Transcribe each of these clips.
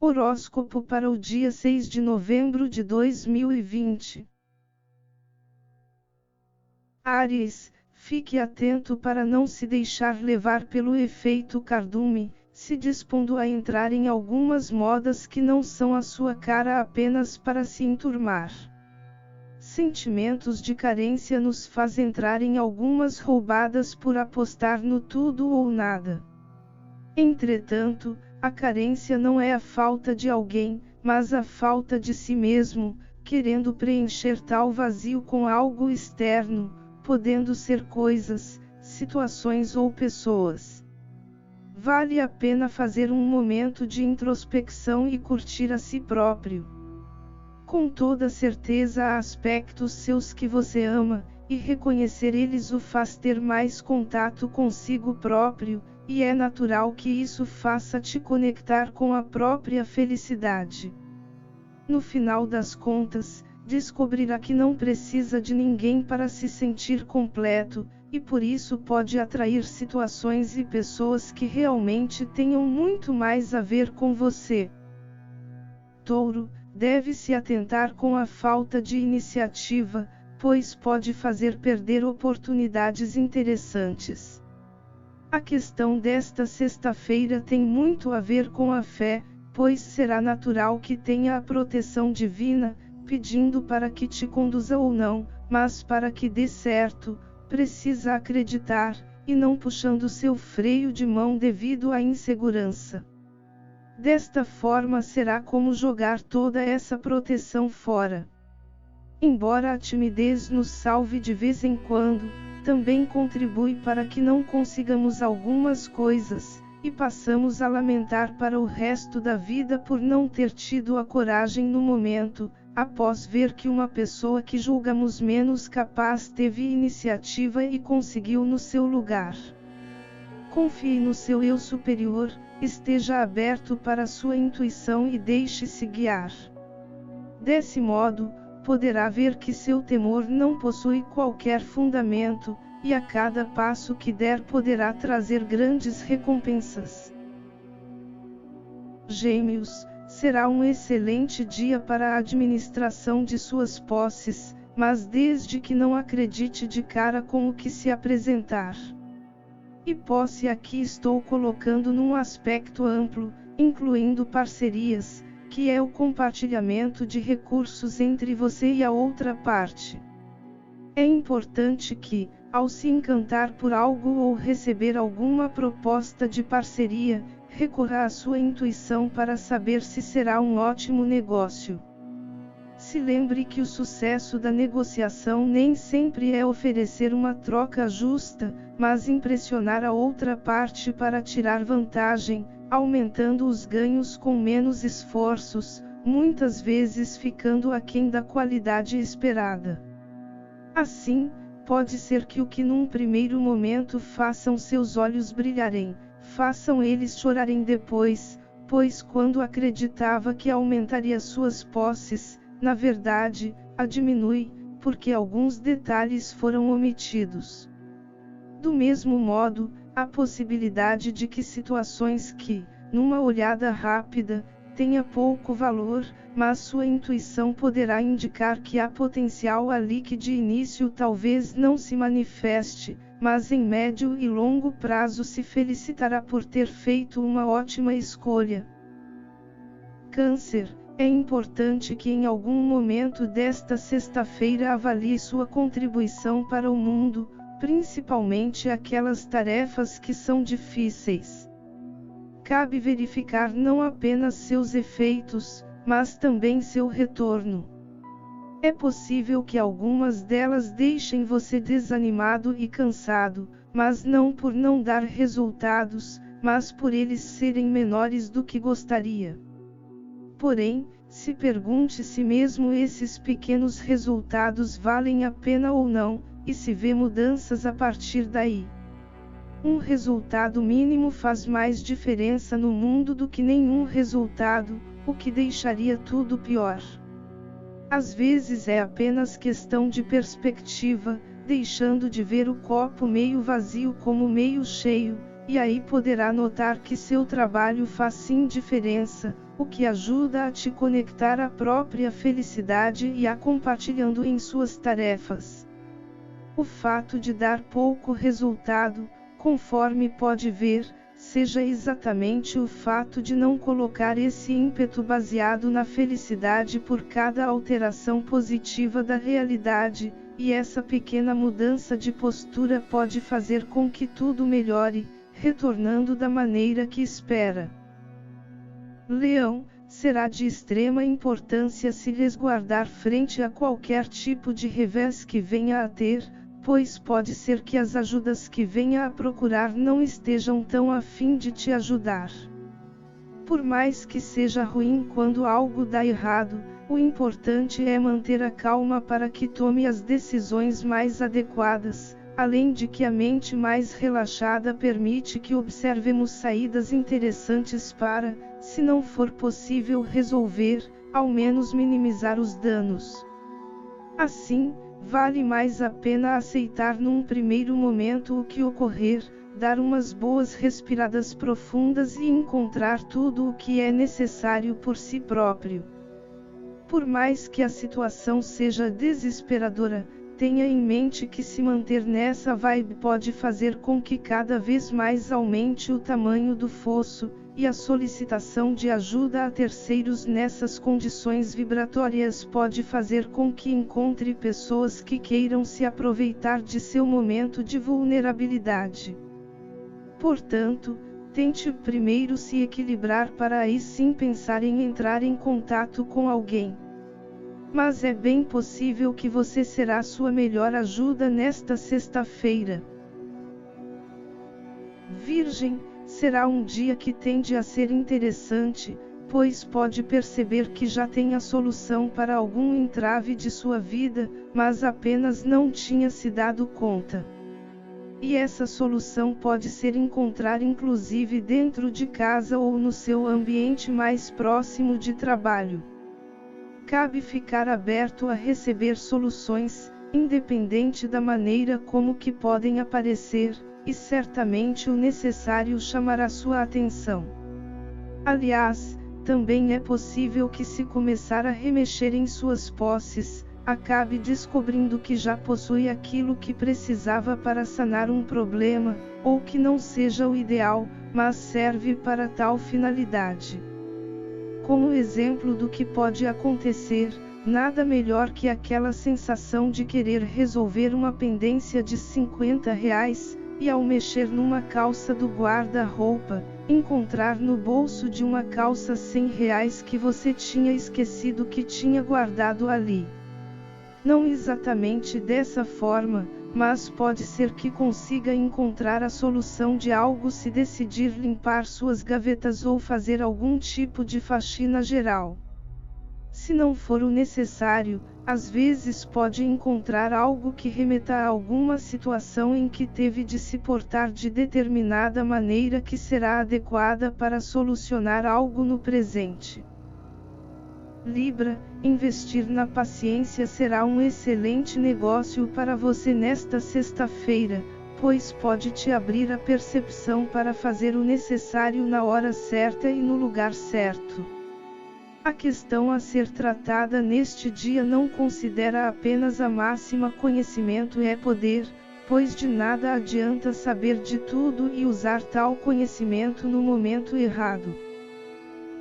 Horóscopo para o dia 6 de novembro de 2020. Áries, fique atento para não se deixar levar pelo efeito cardume, se dispondo a entrar em algumas modas que não são a sua cara apenas para se enturmar. Sentimentos de carência nos faz entrar em algumas roubadas por apostar no tudo ou nada. Entretanto, a carência não é a falta de alguém, mas a falta de si mesmo, querendo preencher tal vazio com algo externo, podendo ser coisas, situações ou pessoas. Vale a pena fazer um momento de introspecção e curtir a si próprio. Com toda certeza há aspectos seus que você ama, e reconhecer eles o faz ter mais contato consigo próprio, e é natural que isso faça te conectar com a própria felicidade. No final das contas, descobrirá que não precisa de ninguém para se sentir completo, e por isso pode atrair situações e pessoas que realmente tenham muito mais a ver com você. Touro, deve se atentar com a falta de iniciativa, pois pode fazer perder oportunidades interessantes. A questão desta sexta-feira tem muito a ver com a fé, pois será natural que tenha a proteção divina, pedindo para que te conduza ou não, mas para que dê certo, precisa acreditar, e não puxando seu freio de mão devido à insegurança. Desta forma será como jogar toda essa proteção fora. Embora a timidez nos salve de vez em quando, também contribui para que não consigamos algumas coisas, e passamos a lamentar para o resto da vida por não ter tido a coragem no momento, após ver que uma pessoa que julgamos menos capaz teve iniciativa e conseguiu no seu lugar. Confie no seu eu superior, esteja aberto para a sua intuição e deixe-se guiar. Desse modo, poderá ver que seu temor não possui qualquer fundamento, e a cada passo que der poderá trazer grandes recompensas. Gêmeos, será um excelente dia para a administração de suas posses, mas desde que não acredite de cara com o que se apresentar. E posse aqui estou colocando num aspecto amplo, incluindo parcerias, que é o compartilhamento de recursos entre você e a outra parte. É importante que, ao se encantar por algo ou receber alguma proposta de parceria, recorra à sua intuição para saber se será um ótimo negócio. Se lembre que o sucesso da negociação nem sempre é oferecer uma troca justa, mas impressionar a outra parte para tirar vantagem, aumentando os ganhos com menos esforços, muitas vezes ficando aquém da qualidade esperada. Assim, pode ser que o que num primeiro momento façam seus olhos brilharem, façam eles chorarem depois, pois quando acreditava que aumentaria suas posses, na verdade, a diminui, porque alguns detalhes foram omitidos. Do mesmo modo, há possibilidade de que situações que, numa olhada rápida, tenha pouco valor, mas sua intuição poderá indicar que há potencial ali que de início talvez não se manifeste, mas em médio e longo prazo se felicitará por ter feito uma ótima escolha. Câncer, é importante que em algum momento desta sexta-feira avalie sua contribuição para o mundo, principalmente aquelas tarefas que são difíceis. Cabe verificar não apenas seus efeitos, mas também seu retorno. É possível que algumas delas deixem você desanimado e cansado, mas não por não dar resultados, mas por eles serem menores do que gostaria. Porém, se pergunte se mesmo esses pequenos resultados valem a pena ou não, e se vê mudanças a partir daí. Um resultado mínimo faz mais diferença no mundo do que nenhum resultado, o que deixaria tudo pior. Às vezes é apenas questão de perspectiva, deixando de ver o copo meio vazio como meio cheio, e aí poderá notar que seu trabalho faz sim diferença, o que ajuda a te conectar à própria felicidade e a compartilhando em suas tarefas. O fato de dar pouco resultado, conforme pode ver, seja exatamente o fato de não colocar esse ímpeto baseado na felicidade por cada alteração positiva da realidade, e essa pequena mudança de postura pode fazer com que tudo melhore, retornando da maneira que espera. Leão, será de extrema importância se resguardar frente a qualquer tipo de revés que venha a ter, pois pode ser que as ajudas que venha a procurar não estejam tão a fim de te ajudar. Por mais que seja ruim quando algo dá errado, o importante é manter a calma para que tome as decisões mais adequadas, além de que a mente mais relaxada permite que observemos saídas interessantes para, se não for possível resolver, ao menos minimizar os danos. Assim, vale mais a pena aceitar num primeiro momento o que ocorrer, dar umas boas respiradas profundas e encontrar tudo o que é necessário por si próprio. Por mais que a situação seja desesperadora, tenha em mente que se manter nessa vibe pode fazer com que cada vez mais aumente o tamanho do fosso, e a solicitação de ajuda a terceiros nessas condições vibratórias pode fazer com que encontre pessoas que queiram se aproveitar de seu momento de vulnerabilidade. Portanto, tente primeiro se equilibrar para aí sim pensar em entrar em contato com alguém. Mas é bem possível que você será sua melhor ajuda nesta sexta-feira. Virgem, será um dia que tende a ser interessante, pois pode perceber que já tem a solução para algum entrave de sua vida, mas apenas não tinha se dado conta. E essa solução pode ser encontrar inclusive dentro de casa ou no seu ambiente mais próximo de trabalho. Cabe ficar aberto a receber soluções, independente da maneira como que podem aparecer, e certamente o necessário chamará sua atenção. Aliás, também é possível que se começar a remexer em suas posses, acabe descobrindo que já possui aquilo que precisava para sanar um problema, ou que não seja o ideal, mas serve para tal finalidade. Como exemplo do que pode acontecer, nada melhor que aquela sensação de querer resolver uma pendência de R$ 50, e ao mexer numa calça do guarda-roupa, encontrar no bolso de uma calça R$ 100 que você tinha esquecido que tinha guardado ali. Não exatamente dessa forma, mas pode ser que consiga encontrar a solução de algo se decidir limpar suas gavetas ou fazer algum tipo de faxina geral. Se não for o necessário, às vezes pode encontrar algo que remeta a alguma situação em que teve de se portar de determinada maneira que será adequada para solucionar algo no presente. Libra, investir na paciência será um excelente negócio para você nesta sexta-feira, pois pode te abrir a percepção para fazer o necessário na hora certa e no lugar certo. A questão a ser tratada neste dia não considera apenas a máxima conhecimento é poder, pois de nada adianta saber de tudo e usar tal conhecimento no momento errado.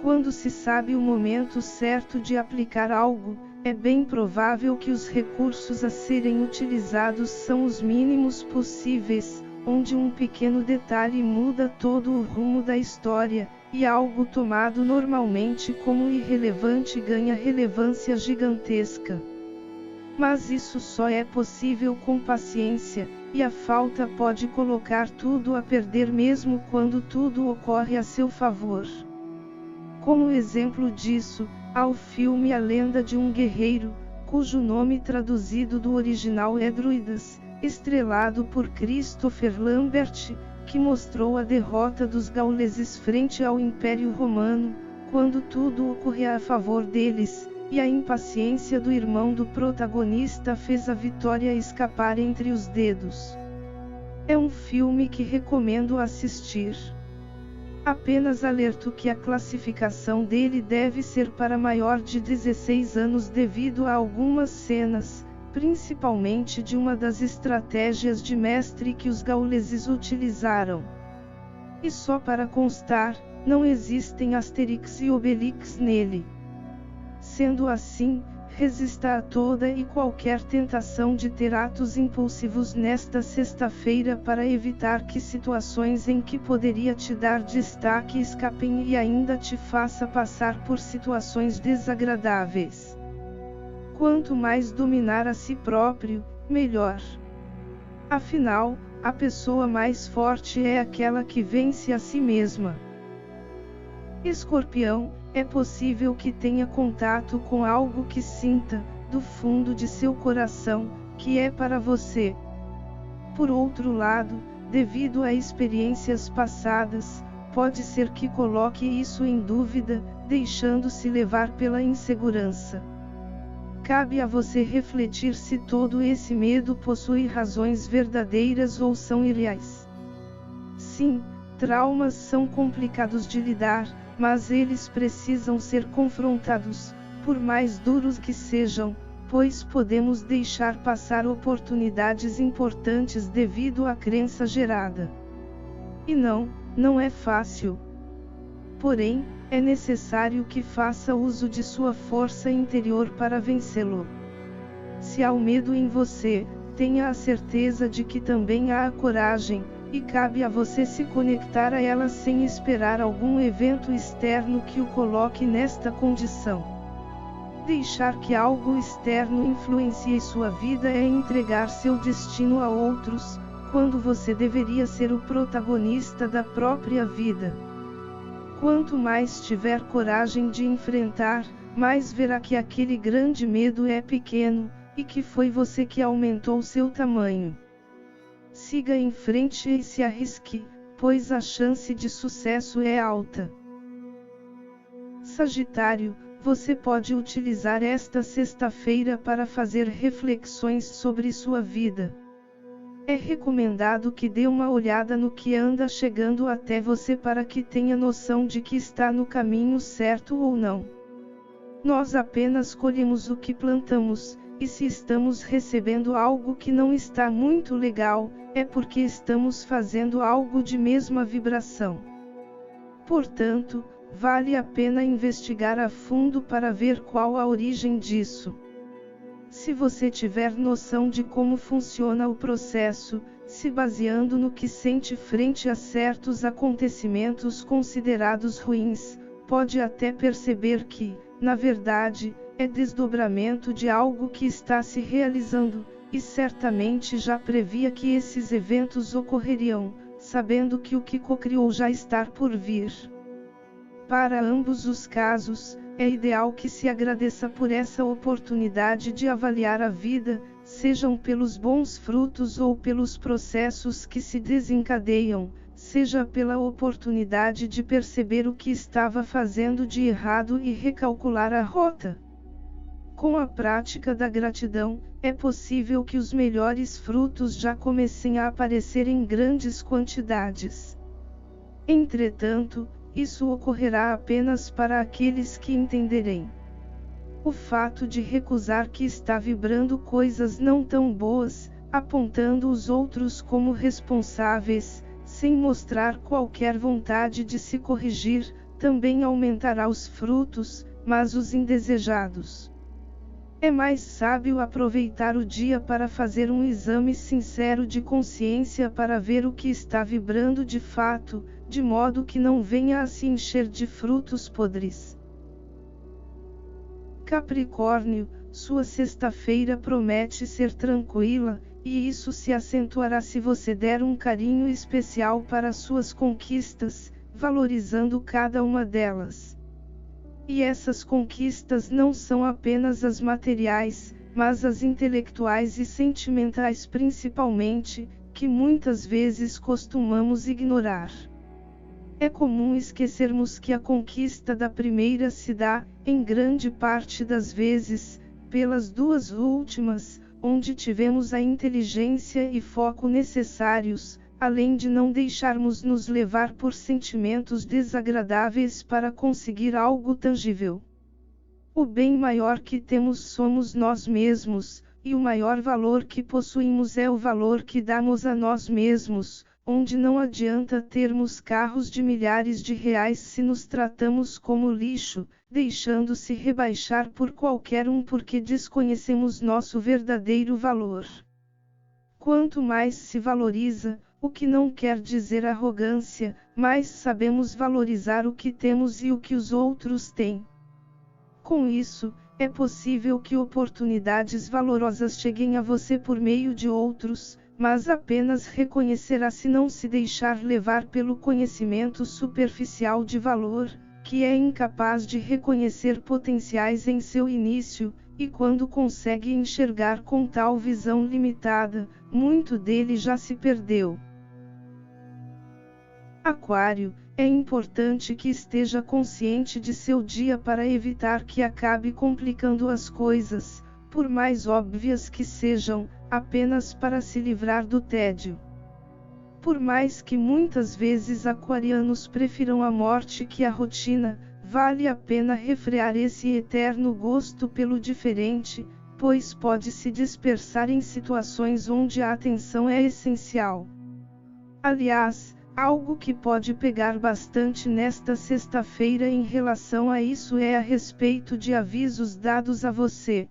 Quando se sabe o momento certo de aplicar algo, é bem provável que os recursos a serem utilizados são os mínimos possíveis, onde um pequeno detalhe muda todo o rumo da história, e algo tomado normalmente como irrelevante ganha relevância gigantesca. Mas isso só é possível com paciência, e a falta pode colocar tudo a perder mesmo quando tudo ocorre a seu favor. Como exemplo disso, há o filme A Lenda de um Guerreiro, cujo nome traduzido do original é Druidas, estrelado por Christopher Lambert, que mostrou a derrota dos gauleses frente ao Império Romano, quando tudo ocorria a favor deles, e a impaciência do irmão do protagonista fez a vitória escapar entre os dedos. É um filme que recomendo assistir. Apenas alerto que a classificação dele deve ser para maior de 16 anos devido a algumas cenas, principalmente de uma das estratégias de mestre que os gauleses utilizaram. E só para constar, não existem Asterix e Obelix nele. Sendo assim, resista a toda e qualquer tentação de ter atos impulsivos nesta sexta-feira para evitar que situações em que poderia te dar destaque escapem e ainda te faça passar por situações desagradáveis. Quanto mais dominar a si próprio, melhor. Afinal, a pessoa mais forte é aquela que vence a si mesma. Escorpião, é possível que tenha contato com algo que sinta, do fundo de seu coração, que é para você. Por outro lado, devido a experiências passadas, pode ser que coloque isso em dúvida, deixando-se levar pela insegurança. Cabe a você refletir se todo esse medo possui razões verdadeiras ou são irreais. Sim, traumas são complicados de lidar, mas eles precisam ser confrontados, por mais duros que sejam, pois podemos deixar passar oportunidades importantes devido à crença gerada. E não é fácil. Porém, é necessário que faça uso de sua força interior para vencê-lo. Se há o medo em você, tenha a certeza de que também há a coragem, e cabe a você se conectar a ela sem esperar algum evento externo que o coloque nesta condição. Deixar que algo externo influencie sua vida é entregar seu destino a outros, quando você deveria ser o protagonista da própria vida. Quanto mais tiver coragem de enfrentar, mais verá que aquele grande medo é pequeno, e que foi você que aumentou seu tamanho. Siga em frente e se arrisque, pois a chance de sucesso é alta. Sagitário, você pode utilizar esta sexta-feira para fazer reflexões sobre sua vida. É recomendado que dê uma olhada no que anda chegando até você para que tenha noção de que está no caminho certo ou não. Nós apenas colhemos o que plantamos, e se estamos recebendo algo que não está muito legal, é porque estamos fazendo algo de mesma vibração. Portanto, vale a pena investigar a fundo para ver qual a origem disso. Se você tiver noção de como funciona o processo, se baseando no que sente frente a certos acontecimentos considerados ruins, pode até perceber que, na verdade, é desdobramento de algo que está se realizando, e certamente já previa que esses eventos ocorreriam, sabendo que o que cocriou já está por vir. Para ambos os casos, é ideal que se agradeça por essa oportunidade de avaliar a vida, sejam pelos bons frutos ou pelos processos que se desencadeiam, seja pela oportunidade de perceber o que estava fazendo de errado e recalcular a rota. Com a prática da gratidão, é possível que os melhores frutos já comecem a aparecer em grandes quantidades. Entretanto, isso ocorrerá apenas para aqueles que entenderem. O fato de recusar que está vibrando coisas não tão boas, apontando os outros como responsáveis, sem mostrar qualquer vontade de se corrigir, também aumentará os frutos, mas os indesejados. É mais sábio aproveitar o dia para fazer um exame sincero de consciência para ver o que está vibrando de fato, de modo que não venha a se encher de frutos podres. Capricórnio, sua sexta-feira promete ser tranquila, e isso se acentuará se você der um carinho especial para suas conquistas, valorizando cada uma delas. E essas conquistas não são apenas as materiais, mas as intelectuais e sentimentais principalmente, que muitas vezes costumamos ignorar. É comum esquecermos que a conquista da primeira se dá, em grande parte das vezes, pelas duas últimas, onde tivemos a inteligência e foco necessários, além de não deixarmos nos levar por sentimentos desagradáveis para conseguir algo tangível. O bem maior que temos somos nós mesmos, e o maior valor que possuímos é o valor que damos a nós mesmos, onde não adianta termos carros de milhares de reais se nos tratamos como lixo, deixando-se rebaixar por qualquer um porque desconhecemos nosso verdadeiro valor. Quanto mais se valoriza, o que não quer dizer arrogância, mais sabemos valorizar o que temos e o que os outros têm. Com isso, é possível que oportunidades valorosas cheguem a você por meio de outros, mas apenas reconhecerá se não se deixar levar pelo conhecimento superficial de valor, que é incapaz de reconhecer potenciais em seu início, e quando consegue enxergar com tal visão limitada, muito dele já se perdeu. Aquário, é importante que esteja consciente de seu dia para evitar que acabe complicando as coisas, por mais óbvias que sejam, apenas para se livrar do tédio. Por mais que muitas vezes aquarianos prefiram a morte que a rotina, vale a pena refrear esse eterno gosto pelo diferente, pois pode se dispersar em situações onde a atenção é essencial. Aliás, algo que pode pegar bastante nesta sexta-feira em relação a isso é a respeito de avisos dados a você.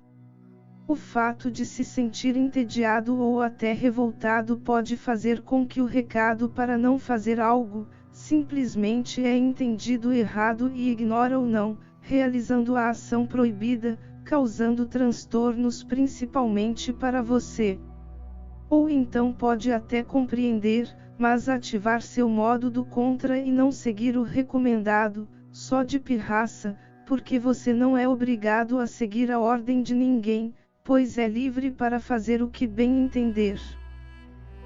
O fato de se sentir entediado ou até revoltado pode fazer com que o recado para não fazer algo, simplesmente é entendido errado e ignora ou não, realizando a ação proibida, causando transtornos principalmente para você. Ou então pode até compreender, mas ativar seu modo do contra e não seguir o recomendado, só de pirraça, porque você não é obrigado a seguir a ordem de ninguém, pois é livre para fazer o que bem entender.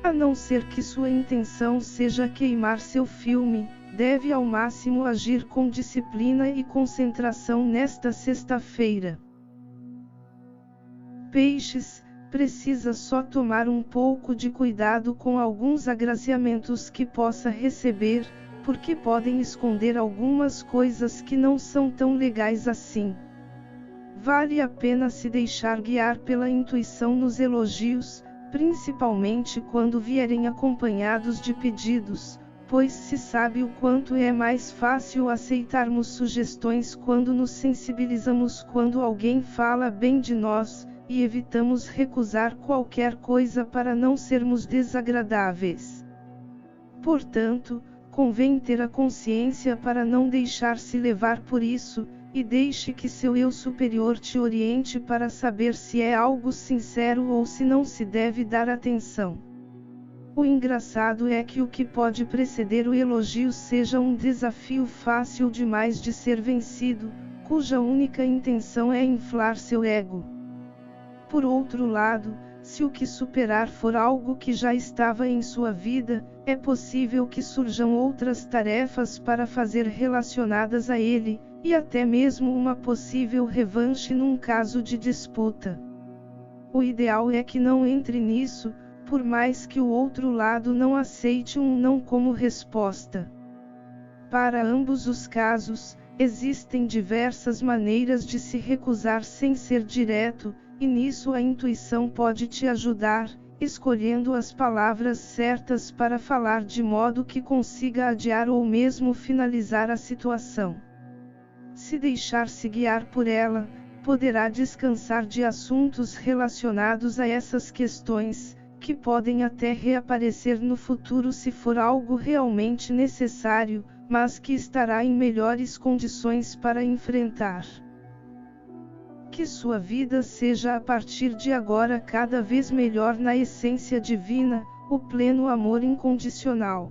A não ser que sua intenção seja queimar seu filme, deve ao máximo agir com disciplina e concentração nesta sexta-feira. Peixes, precisa só tomar um pouco de cuidado com alguns agraciamentos que possa receber, porque podem esconder algumas coisas que não são tão legais assim. Vale a pena se deixar guiar pela intuição nos elogios, principalmente quando vierem acompanhados de pedidos, pois se sabe o quanto é mais fácil aceitarmos sugestões quando nos sensibilizamos quando alguém fala bem de nós, e evitamos recusar qualquer coisa para não sermos desagradáveis. Portanto, convém ter a consciência para não deixar-se levar por isso, e deixe que seu eu superior te oriente para saber se é algo sincero ou se não se deve dar atenção. O engraçado é que o que pode preceder o elogio seja um desafio fácil demais de ser vencido, cuja única intenção é inflar seu ego. Por outro lado, se o que superar for algo que já estava em sua vida, é possível que surjam outras tarefas para fazer relacionadas a ele, e até mesmo uma possível revanche num caso de disputa. O ideal é que não entre nisso, por mais que o outro lado não aceite um não como resposta. Para ambos os casos, existem diversas maneiras de se recusar sem ser direto, e nisso a intuição pode te ajudar, escolhendo as palavras certas para falar de modo que consiga adiar ou mesmo finalizar a situação. Se deixar-se guiar por ela, poderá descansar de assuntos relacionados a essas questões, que podem até reaparecer no futuro se for algo realmente necessário, mas que estará em melhores condições para enfrentar. Que sua vida seja a partir de agora cada vez melhor na essência divina, o pleno amor incondicional.